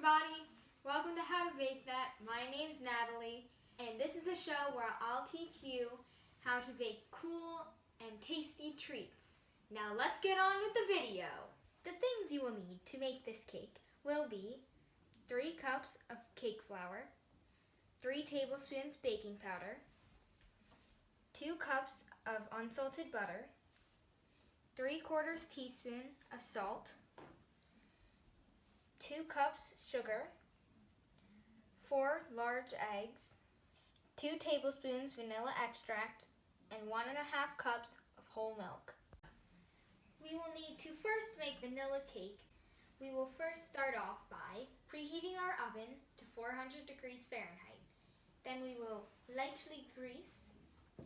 everybody! Welcome to How to Bake That. My name's Natalie, and this is a show where I'll teach you how to bake cool and tasty treats. Now let's get on with the video. The things you will need to make this cake will be 3 cups of cake flour, 3 tablespoons baking powder, 2 cups of unsalted butter, 3/4 teaspoon of salt, 2 cups sugar, 4 large eggs, 2 tablespoons vanilla extract, and 1½ cups of whole milk. We will need to first make vanilla cake. We will first start off by preheating our oven to 400 degrees Fahrenheit. Then we will lightly grease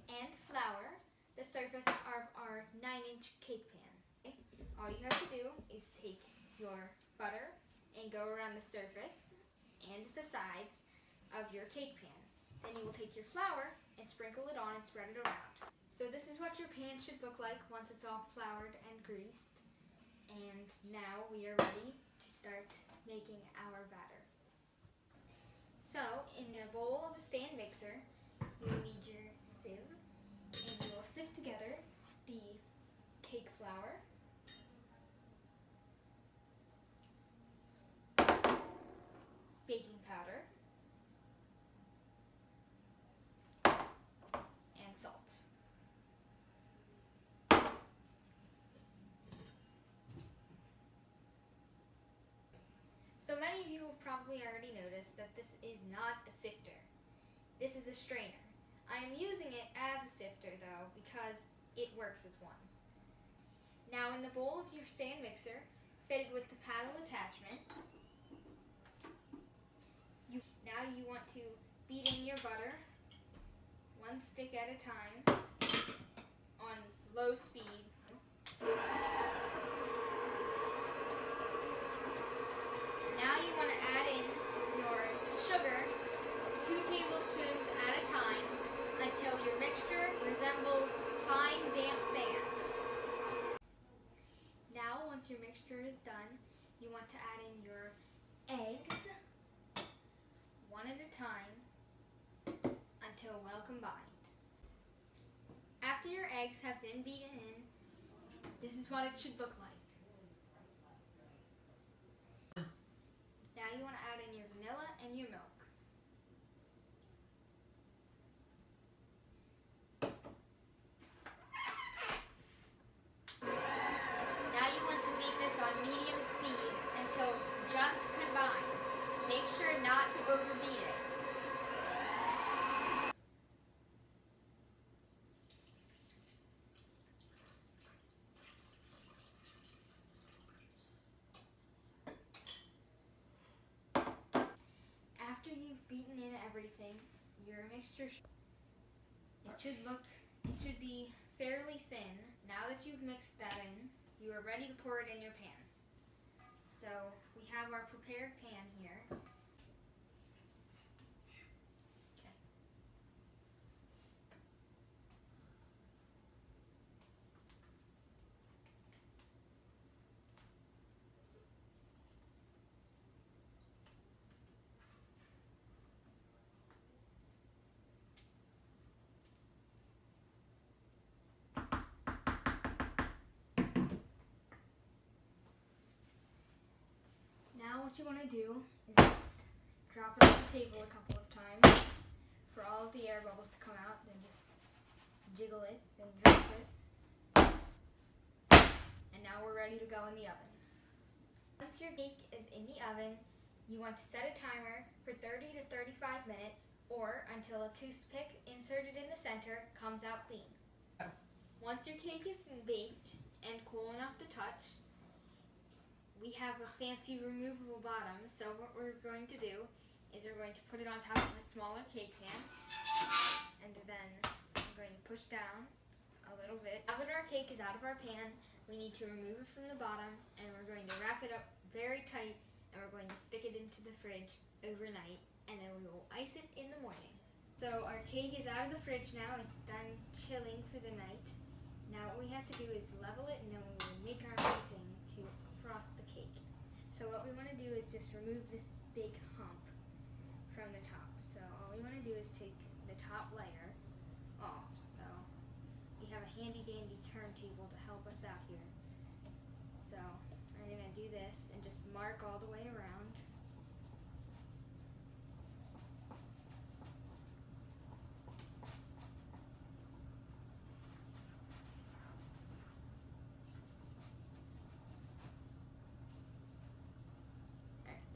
and flour the surface of our 9-inch cake pan. All you have to do is take your butter and go around the surface and the sides of your cake pan. Then you will take your flour and sprinkle it on and spread it around. So this is what your pan should look like once it's all floured and greased. And now we are ready to start making our batter. So in a bowl of a stand mixer, you will need your sieve, and you will sift together the cake flour, baking powder, and salt. So many of you have probably already noticed that this is not a sifter. This is a strainer. I am using it as a sifter though because it works as one. Now in the bowl of your stand mixer, fitted with the paddle attachment, now you want to beat in your butter, 1 stick at a time, on low speed. Now you want to add in your sugar, 2 tablespoons at a time, until your mixture resembles fine damp sand. Now once your mixture is done, you want to add in your eggs, 1 at a time, until well combined. After your eggs have been beaten in, this is what it should look like. Now you want to add in your vanilla and your milk. Now you want to beat this on medium speed until just combined. Make sure not to overbeat it. After you've beaten in everything, your mixture should be fairly thin. Now that you've mixed that in, you are ready to pour it in your pan. So we have our prepared pan here. Okay. Now what you want to do is just drop it on the table a couple of times for all of the air bubbles to come out, then just jiggle it, then drop it. And now we're ready to go in the oven. Once your cake is in the oven, you want to set a timer for 30 to 35 minutes or until a toothpick inserted in the center comes out clean. Once your cake is baked and cool enough to touch, we have a fancy removable bottom, so what we're going to do is we're going to put it on top of a smaller cake pan, and then I'm going to push down a little bit. Now that our cake is out of our pan, we need to remove it from the bottom, and we're going to wrap it up very tight, and we're going to stick it into the fridge overnight, and then we will ice it in the morning. So our cake is out of the fridge now, it's done chilling for the night. Now what we have to do is level it, and then we will make our icing to frost the cake. So what we want to do is just remove this big hump from the top. So all we want to do is take the top layer off. So we have a handy dandy turntable to help us out here. So we're going to do this and just mark all the way around.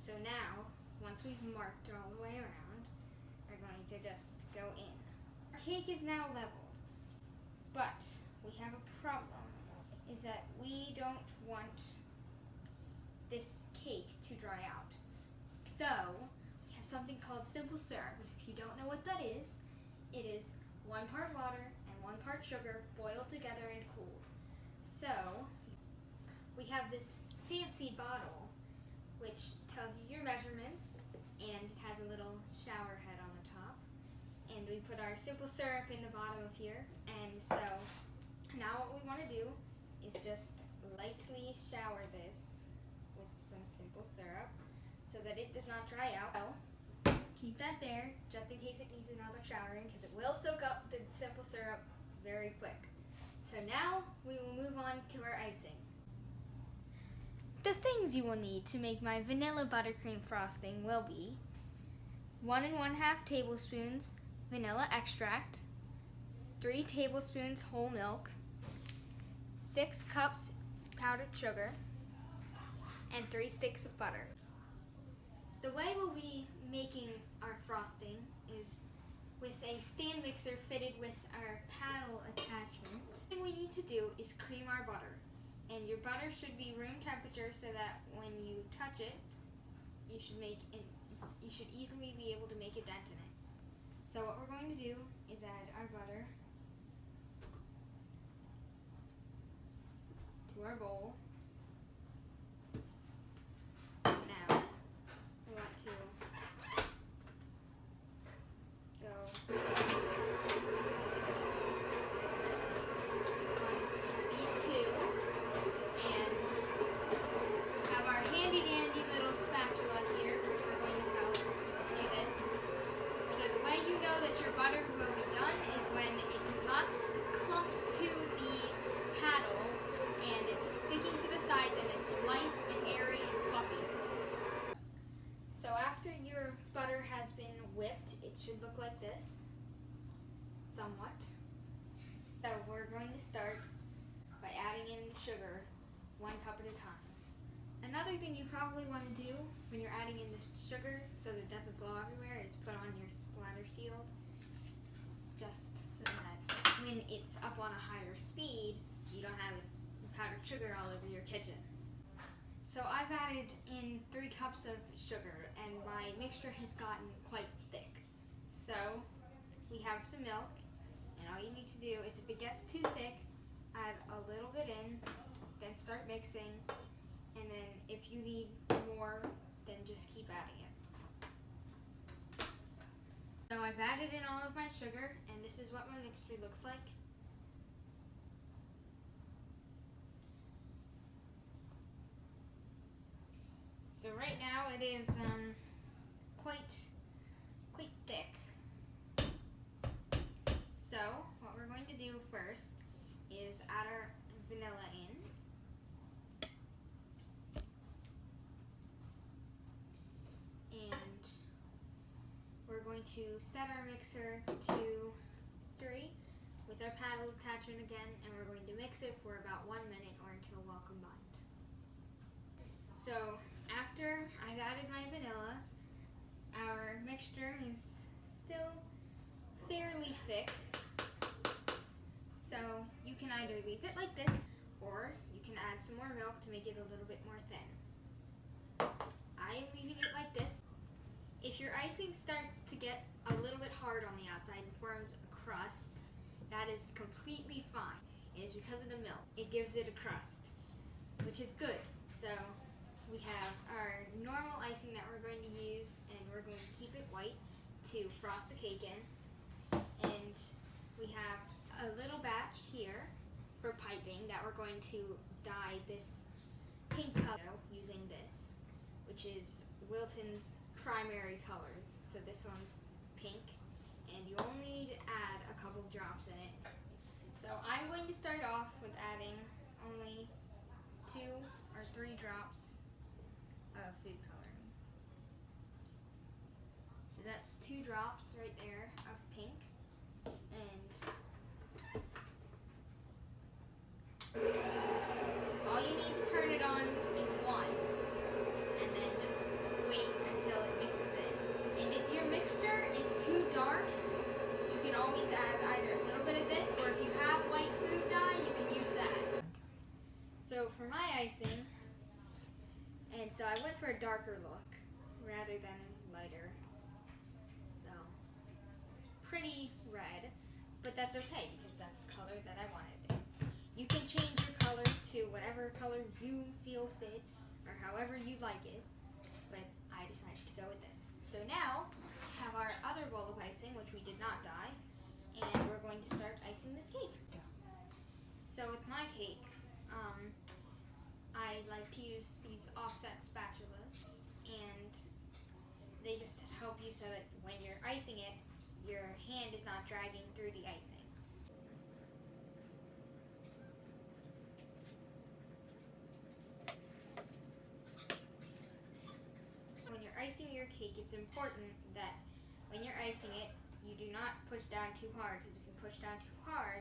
So now, once we've marked all the way around, we're going to just go in. Our cake is now leveled, but we have a problem, is that we don't want this cake to dry out. So, we have something called simple syrup, and if you don't know what that is, it is 1 part water and 1 part sugar boiled together and cooled. So, we have this fancy bottle which tells you your measurements and has a little shower head on the top. And we put our simple syrup in the bottom of here. And so now what we want to do is just lightly shower this with some simple syrup so that it does not dry out. Keep that there just in case it needs another showering, because it will soak up the simple syrup very quick. So now we will move on to our icing. The things you will need to make my vanilla buttercream frosting will be 1 1/2 tablespoons vanilla extract, 3 tablespoons whole milk, 6 cups powdered sugar, and 3 sticks of butter. The way we'll be making our frosting is with a stand mixer fitted with our paddle attachment. The thing we need to do is cream our butter. And your butter should be room temperature so that when you touch it, you should easily be able to make a dent in it. So what we're going to do is add our butter to our bowl. Now we want to go butter will be done is when it does not clump to the paddle and it's sticking to the sides and it's light and airy and fluffy. So after your butter has been whipped, it should look like this, somewhat. So we're going to start by adding in the sugar 1 cup at a time. Another thing you probably want to do when you're adding in the sugar so that it doesn't blow everywhere is put on your splatter shield, just so that when it's up on a higher speed, you don't have powdered sugar all over your kitchen. So I've added in 3 cups of sugar and my mixture has gotten quite thick. So we have some milk, and all you need to do is if it gets too thick, add a little bit in, then start mixing, and then if you need more, then just keep adding it. So I've added in all of my sugar, and this is what my mixture looks like. So right now it is quite thick. So what we're going to do first is add our vanilla in. And we're going to set our mixer to 3 with our paddle attachment again, and we're going to mix it for about 1 minute or until well combined. So after I've added my vanilla, our mixture is still fairly thick. So you can either leave it like this, or you can add some more milk to make it a little bit more thin. I am leaving it like this. If your icing starts to get a little bit hard on the outside and forms a crust, that is completely fine. It is because of the milk. It gives it a crust, which is good. So we have our normal icing that we're going to use, and we're going to keep it white to frost the cake in. And we have a little batch here for piping that we're going to dye this pink color using this. which is Wilton's primary colors. So this one's pink, and you only need to add a couple drops in it. So I'm going to start off with adding only 2 or 3 drops of food coloring. So that's 2 drops right there of pink, and all you need to turn it on is 1, and then just wait until it mixes in. And if your mixture is too dark, you can always add either a little bit of this, or if you have white food dye, you can use that. So for my icing, and so I went for a darker look rather than lighter. So it's pretty red, but that's okay because that's the color that I wanted. You can change your color to whatever color you feel fit or however you like it, but I decided to go with this. So now we have our other bowl of icing, which we did not dye, and we're going to start icing this cake. So with my cake, I like to use these offset spatulas, and they just help you so that when you're icing it, your hand is not dragging through the icing. When you're icing your cake, it's important that when you're icing it, you do not push down too hard, because if you push down too hard,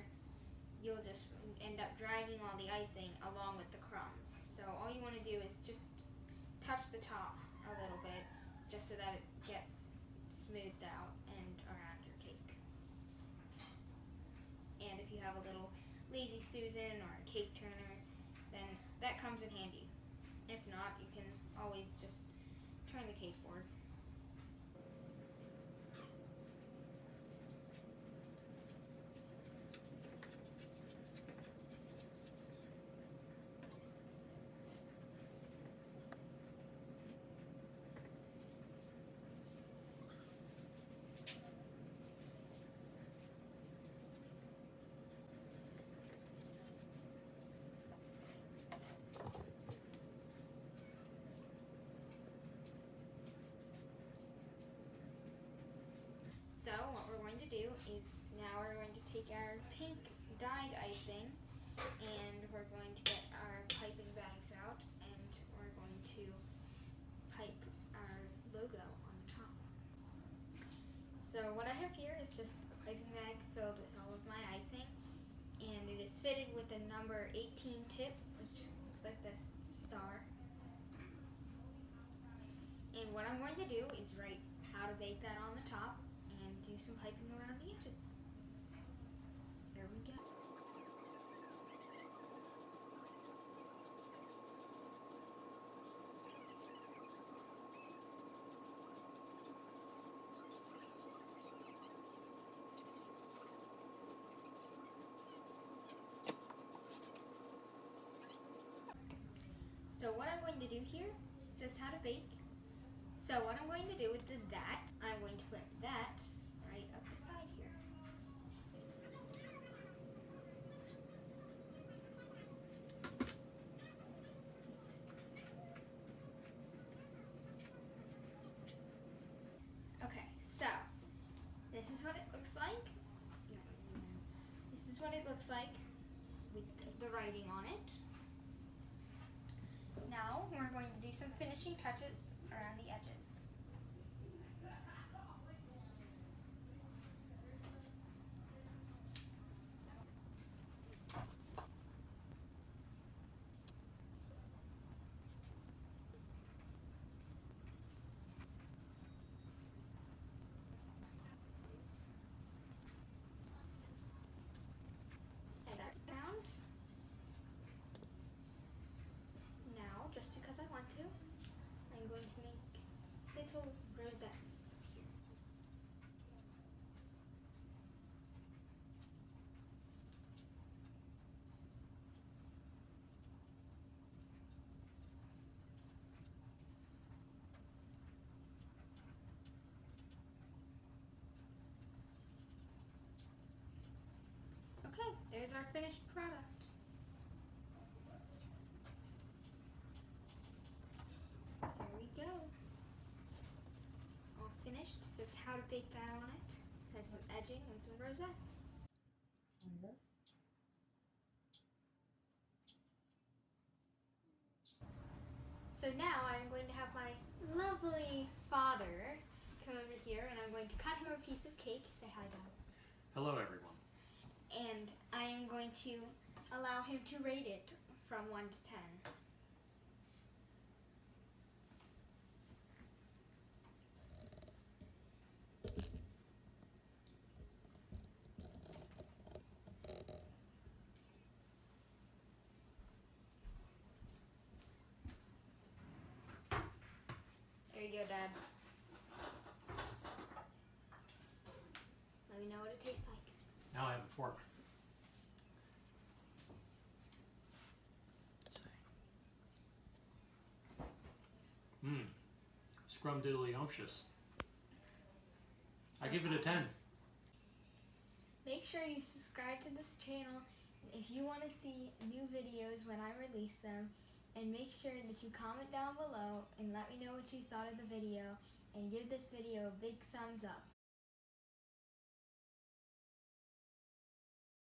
you'll just end up dragging all the icing along with the crumbs. So all you want to do is just touch the top a little bit, just so that it gets smoothed out and around your cake. And if you have a little Lazy Susan or a cake turner, then that comes in handy. If not, you can always just turn the cake board. So what we're going to do is now we're going to take our pink dyed icing, and we're going to get our piping bags out, and we're going to pipe our logo on the top. So what I have here is just a piping bag filled with all of my icing, and it is fitted with a number 18 tip, which looks like this star. And what I'm going to do is write how to bake that on the top, and do some piping around the edges. There we go. So what I'm going to do here, it says how to bake. So what I'm going to do with that, I'm going to put that right up the side here. Okay, so this is what it looks like. This is what it looks like with the writing on it. Now we're going to do some finishing touches around the edges. And that round. Now, just because I want to, I'm going to make little rosettes. Okay, there's our finished product. There we go. finished. It says how to bake that on it. It has some edging and some rosettes. So now I'm going to have my lovely father come over here and I'm going to cut him a piece of cake. Say hi, Dad. Hello, everyone. And I am going to allow him to rate it from 1 to 10. There you go, Dad. Let me know what it tastes like. Now I have a fork. Let's see. Scrumdiddlyumptious. I give it a 10. Make sure you subscribe to this channel if you want to see new videos when I release them, and make sure that you comment down below and let me know what you thought of the video, and give this video a big thumbs up.